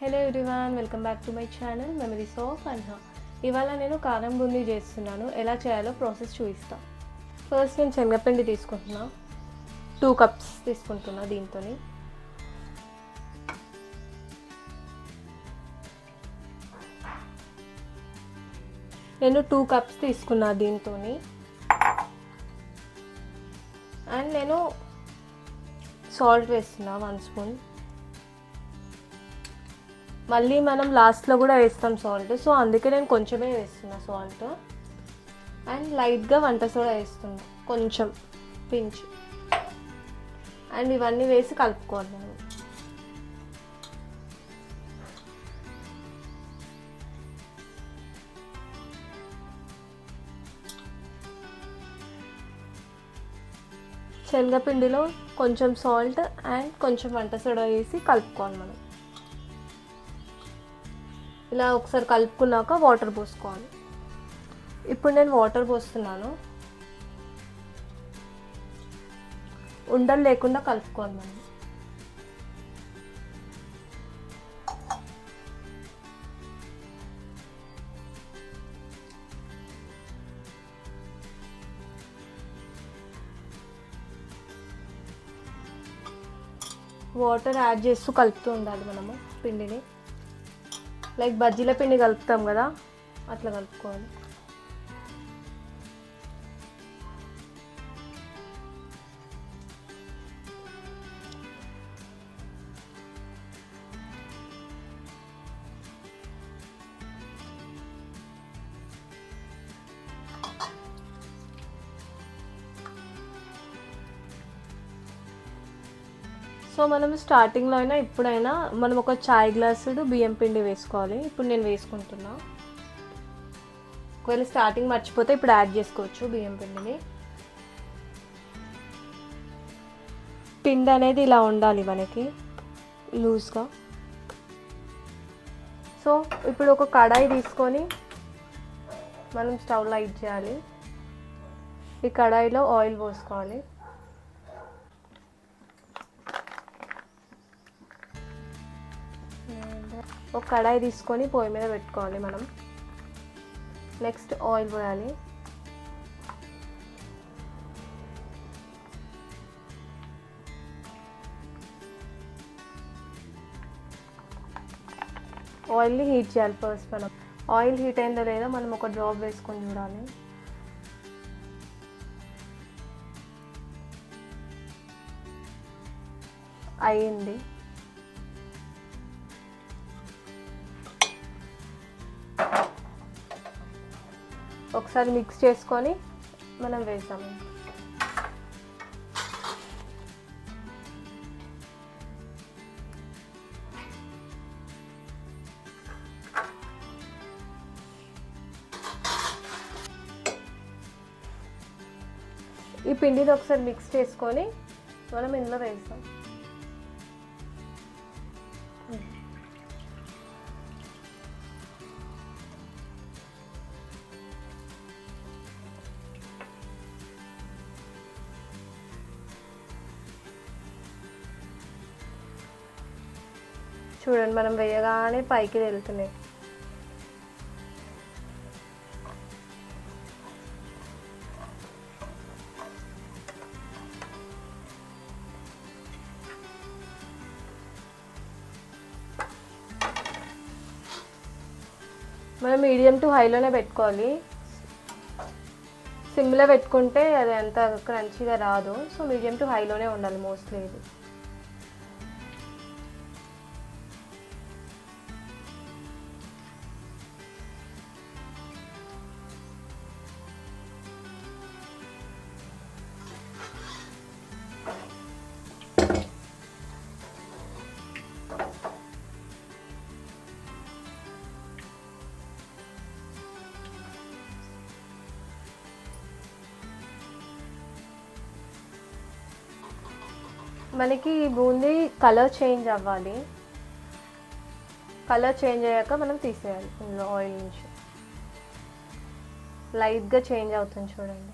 Hello everyone, welcome back to my channel memories of Anha. ఇవాళ నేను కారం బూందీ చేస్తున్నాను. ఎలా చేయాలో ప్రాసెస్ చూపిస్తాను. ఫస్ట్ నేను శనగపిండి తీసుకుంటున్నా, 2 కప్స్ తీసుకుంటున్నా. దీంతో నేను 2 కప్స్ తీసుకున్నా దీంతో. అండ్ నేను సాల్ట్ వేస్తున్నా 1 స్పూన్. మళ్ళీ మనం లాస్ట్లో కూడా వేస్తాం సాల్ట్, సో అందుకే నేను కొంచెమే వేస్తున్నా సాల్ట్. అండ్ లైట్గా వంట సోడా వేస్తున్నా, కొంచెం పించ్. అండ్ ఇవన్నీ వేసి కలుపుకోవాలి మనం. శనగపిండిలో కొంచెం సాల్ట్ అండ్ కొంచెం వంట సోడా వేసి కలుపుకోవాలి మనం. ఇలా ఒకసారి కలుపుకున్నాక వాటర్ పోసుకోవాలి. ఇప్పుడు నేను వాటర్ పోస్తున్నాను. ఉండలు లేకుండా కలుపుకోవాలి మనం. వాటర్ యాడ్ చేస్తూ కలుపుతూ ఉండాలి మనము పిండిని. లైక్ బజ్జీల పిండి కలుపుతాం కదా, అట్లా కలుపుకోవాలి. సో మనం స్టార్టింగ్లో అయినా ఇప్పుడైనా మనం ఒక చాయ్ గ్లాసుడు బియ్యం పిండి వేసుకోవాలి. ఇప్పుడు నేను వేసుకుంటున్నా. ఒకవేళ స్టార్టింగ్ మర్చిపోతే ఇప్పుడు యాడ్ చేసుకోవచ్చు బియ్యం పిండిని. పిండి అనేది ఇలా ఉండాలి మనకి లూజ్గా. సో ఇప్పుడు ఒక కడాయి తీసుకొని మనం స్టవ్ లైట్ చేయాలి. ఈ కడాయిలో ఆయిల్ పోసుకోవాలి. ఒక కడాయి తీసుకొని పొయ్యి మీద పెట్టుకోవాలి మనం. నెక్స్ట్ ఆయిల్ పోయాలి. ఆయిల్ని హీట్ చేయాలి ఫస్ట్ మనం. ఆయిల్ హీట్ అయిందో లేదో మనం ఒక డ్రాప్ వేసుకొని చూడాలి. అయ్యింది. ఒకసారి మిక్స్ చేసుకొని మనం వేసాము. ఈ పిండిని ఒకసారి మిక్స్ చేసుకొని మనం ఇందులో వేస్తాం. చూడండి, మనం వేయగానే పైకి వెళ్తున్నాయి. మనం మీడియం టు హైలోనే పెట్టుకోవాలి. సిమ్లో పెట్టుకుంటే అది అంత క్రంచీగా రాదు. సో మీడియం టు హైలోనే ఉండాలి మోస్ట్లీ ఇది. మనకి ఈ బూందీ కలర్ చేంజ్ అవ్వాలి. కలర్ చేంజ్ అయ్యాక మనం తీసేయాలి ఇందులో ఆయిల్ నుంచి. లైట్గా చేంజ్ అవుతుంది చూడండి.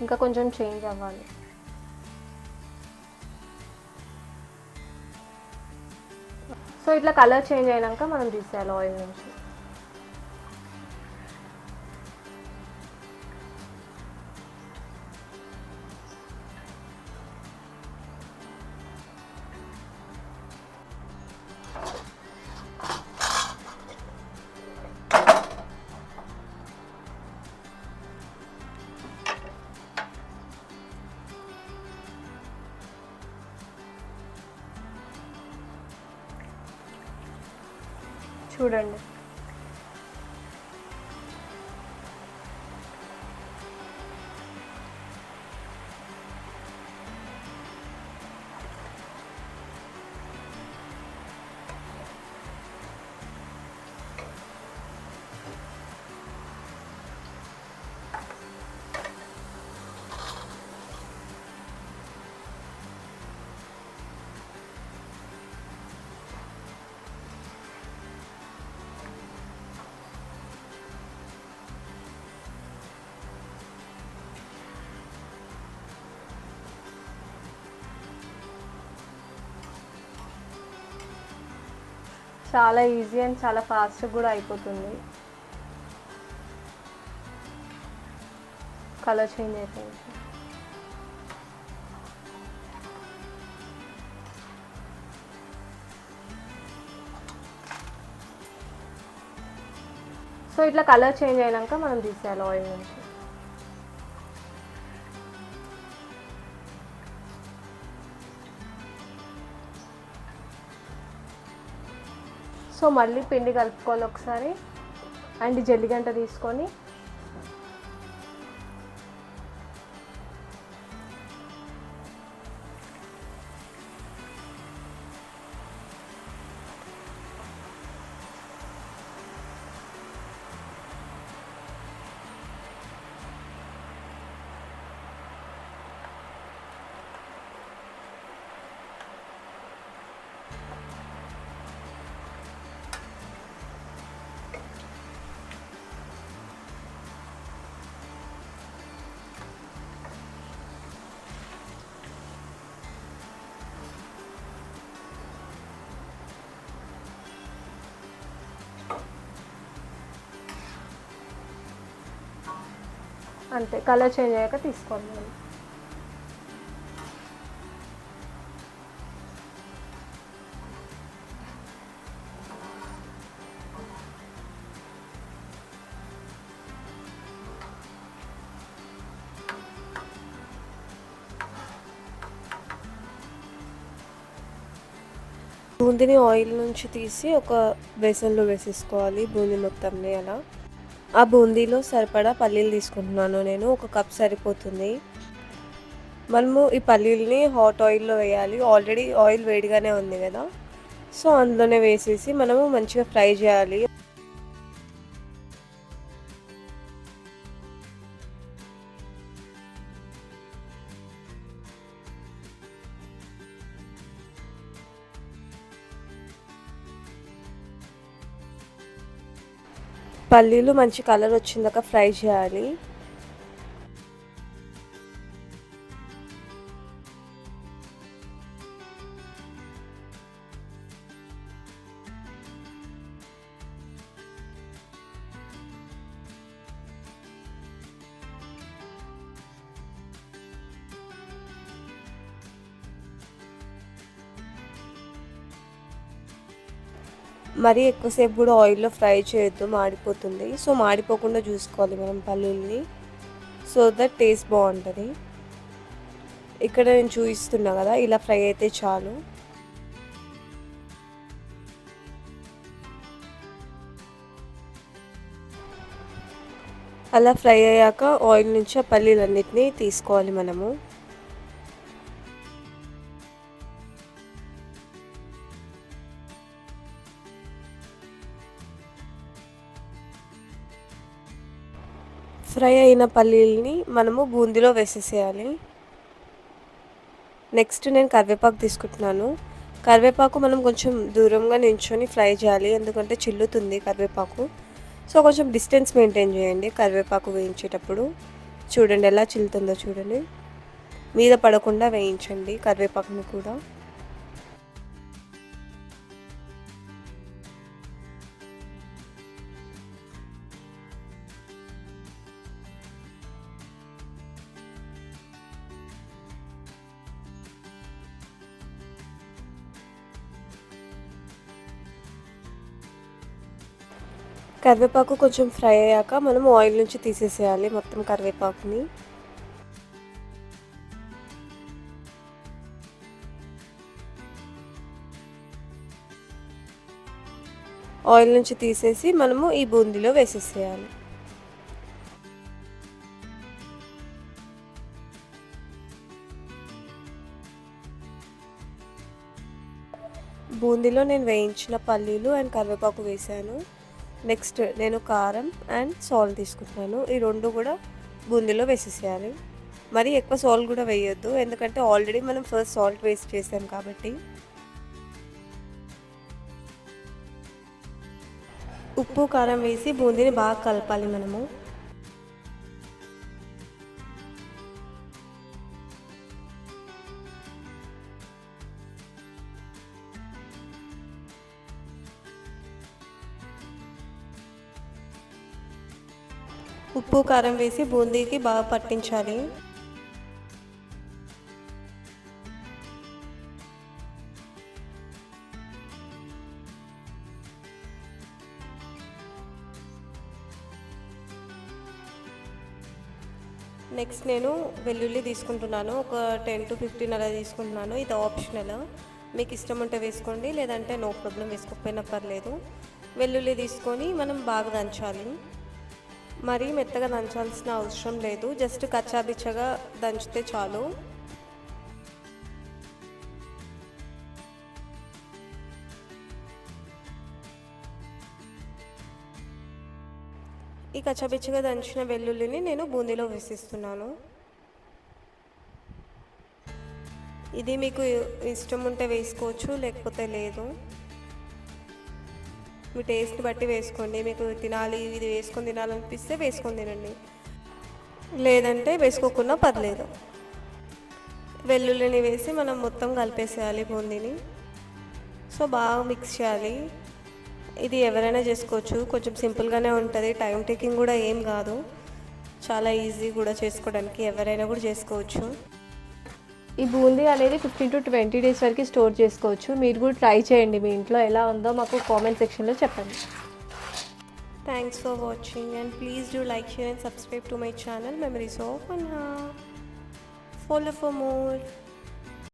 ఇంకా కొంచెం చేంజ్ అవ్వాలి. సో ఇట్లా కలర్ చేంజ్ అయినాక మనం తీసేయాలి ఆయిల్ నుంచి. చూడండి, చాలా ఈజీ అండ్ చాలా ఫాస్ట్ కూడా అయిపోతుంది. కలర్ చేంజ్ అయిపోయింది. సో ఇట్లా కలర్ చేంజ్ అయినాక మనం తీసేయాలి ఆయిల్ నుంచి. సో మళ్ళీ పిండి కలుపుకోవాలి ఒకసారి. అండ్ జల్లిగంట తీసుకొని అంతే, కలర్ చేంజ్ అయ్యాక తీసుకోవాలి. బూందీని ఆయిల్ నుంచి తీసి ఒక బేసన్లో వేసేసుకోవాలి, బూందీ మొత్తంని. అలా ఆ బూందీలో సరిపడా పల్లీలు తీసుకుంటున్నాను నేను, 1 కప్ సరిపోతుంది. మనము ఈ పల్లీలని హాట్ ఆయిల్లో వేయాలి. ఆల్రెడీ ఆయిల్ వేడిగానే ఉంది కదా, సో అందులోనే వేసేసి మనము మంచిగా ఫ్రై చేయాలి. పల్లీలు మంచి కలర్ వచ్చిందాక ఫ్రై చేయాలి. మరీ ఎక్కువసేపు కూడా ఆయిల్లో ఫ్రై చేయొద్దు, మాడిపోతుంది. సో మాడిపోకుండా చూసుకోవాలి మనం పల్లీల్ని, సో దట్ టేస్ట్ బాగుంటుంది. ఇక్కడ నేను చూపిస్తున్నా కదా, ఇలా ఫ్రై అయితే చాలు. అలా ఫ్రై అయ్యాక ఆయిల్ నుంచి ఆ పల్లీలన్నిటినీ తీసుకోవాలి మనము. ఫ్రై అయిన పల్లీలని మనము బూందీలో వేసేసేయాలి. నెక్స్ట్ నేను కరివేపాకు తీసుకుంటున్నాను. కరివేపాకు మనం కొంచెం దూరంగా నించొని ఫ్రై చేయాలి, ఎందుకంటే చిల్లుతుంది కరివేపాకు. సో కొంచెం డిస్టెన్స్ మెయింటైన్ చేయండి కరివేపాకు వేయించేటప్పుడు. చూడండి ఎలా చిల్లుతుందో చూడండి. మీద పడకుండా వేయించండి కరివేపాకుని కూడా. కరివేపాకు కొంచెం ఫ్రై అయ్యాక మనం ఆయిల్ నుంచి తీసేసేయాలి మొత్తం కరివేపాకుని. ఆయిల్ నుంచి తీసేసి మనము ఈ బూందీలో వేసేసేయాలి. బూందీలో నేను వేయించిన పల్లీలు అండ్ కరివేపాకు వేసాను. నెక్స్ట్ నేను కారం అండ్ సాల్ట్ తీసుకుంటున్నాను. ఈ రెండు కూడా బూందీలో వేసేసేయాలి. మరి ఎక్కువ సాల్ట్ కూడా వేయొద్దు, ఎందుకంటే ఆల్రెడీ మనం ఫస్ట్ సాల్ట్ వేస్ట్ చేసాం కాబట్టి. ఉప్పు కారం వేసి బూందీని బాగా కలపాలి మనము. ఉప్పు కారం వేసి బూందీకి బాగా పట్టించాలి. నెక్స్ట్ నేను వెల్లుల్లి తీసుకుంటున్నాను. ఒక 10 to 15 అలా తీసుకుంటున్నాను. ఇది ఆప్షనల్, మీకు ఇష్టం ఉంటే వేసుకోండి, లేదంటే నో ప్రాబ్లం, వేసుకోకపోయినా పర్లేదు. వెల్లుల్లి తీసుకొని మనం బాగా దంచాలి. మరీ మెత్తగా దంచాల్సిన అవసరం లేదు, జస్ట్ కచ్చాబిచ్చగా దంచితే చాలు. ఈ కచ్చాబిచ్చగా దంచిన వెల్లుల్లిని నేను బూందీలో వేసిస్తున్నాను. ఇది మీకు ఇష్టం ఉంటే వేసుకోవచ్చు, లేకపోతే లేదు. మీ టేస్ట్ బట్టి వేసుకోండి. మీకు తినాలి, ఇది వేసుకొని తినాలనిపిస్తే వేసుకొని తినండి, లేదంటే వేసుకోకుండా పర్లేదు. వెల్లుల్లిని వేసి మనం మొత్తం కలిపేసేయాలి బూందీని. సో బాగా మిక్స్ చేయాలి. ఇది ఎవరైనా చేసుకోవచ్చు, కొంచెం సింపుల్గానే ఉంటుంది, టైం టేకింగ్ కూడా ఏం కాదు, చాలా ఈజీ కూడా చేసుకోవడానికి, ఎవరైనా కూడా చేసుకోవచ్చు. ఈ బూందీ అనేది 15 to 20 days వరకు స్టోర్ చేసుకోవచ్చు. మీరు కూడా ట్రై చేయండి, మీ ఇంట్లో ఎలా ఉందో మాకు కామెంట్ సెక్షన్లో చెప్పండి. Thanks for watching and please do like, share and subscribe to my channel memories of Anha. Follow for more.